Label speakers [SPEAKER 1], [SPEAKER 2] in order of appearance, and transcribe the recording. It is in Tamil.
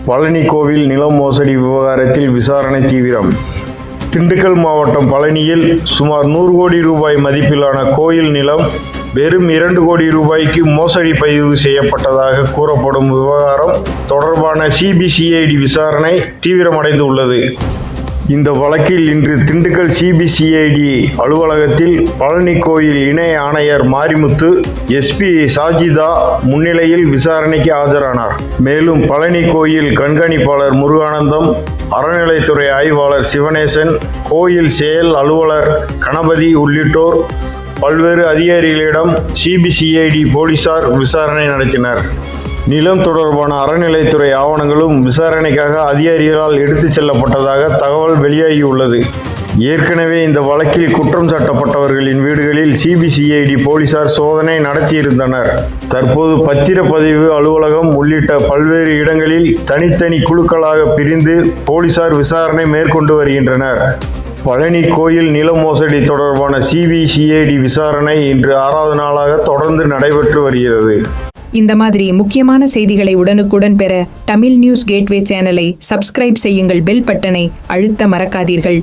[SPEAKER 1] பழனி கோவில் நில மோசடி விவகாரத்தில் விசாரணை தீவிரம். திண்டுக்கல் மாவட்டம் பழனியில் சுமார் 100 கோடி ரூபாய் மதிப்பிலான கோயில் நிலம் வெறும் 2 கோடி ரூபாய்க்கு மோசடி பதிவு செய்யப்பட்டதாக கூறப்படும் விவகாரம் தொடர்பான சிபிசிஐடி விசாரணை தீவிரமடைந்துள்ளது. இந்த வழக்கில் இன்று திண்டுக்கல் சிபிசிஐடி அலுவலகத்தில் பழனி கோயில் இணை ஆணையர் மாரிமுத்து, எஸ்பி சாஜிதா முன்னிலையில் விசாரணைக்கு ஆஜரானார். மேலும் பழனி கோயில் கண்காணிப்பாளர் முருகானந்தம், அறநிலைத்துறை ஆய்வாளர் சிவனேசன், கோயில் செயல் அலுவலர் கணபதி உள்ளிட்டோர் பல்வேறு அதிகாரிகளிடம் சிபிசிஐடி போலீசார் விசாரணை நடத்தினர். நிலம் தொடர்பான அறநிலைத்துறை ஆவணங்களும் விசாரணைக்காக அதிகாரிகளால் எடுத்துச் செல்லப்பட்டதாக தகவல் வெளியாகியுள்ளது. ஏற்கனவே இந்த வழக்கில் குற்றம் சாட்டப்பட்டவர்களின் வீடுகளில் சிபிசிஐடி போலீசார் சோதனை நடத்தியிருந்தனர். தற்போது பத்திரப்பதிவு அலுவலகம் உள்ளிட்ட பல்வேறு இடங்களில் தனித்தனி குழுக்களாக பிரிந்து போலீசார் விசாரணை மேற்கொண்டு வருகின்றனர். பழனி கோயில் நில மோசடி தொடர்பான சிபிசிஐடி விசாரணை இன்று 6வது நாளாக தொடர்ந்து நடைபெற்று வருகிறது.
[SPEAKER 2] இந்த மாதிரி முக்கியமான செய்திகளை உடனுக்குடன் பெற தமிழ் நியூஸ் கேட்வே சேனலை சப்ஸ்கிரைப் செய்யுங்கள். பெல் பட்டனை அழுத்த மறக்காதீர்கள்.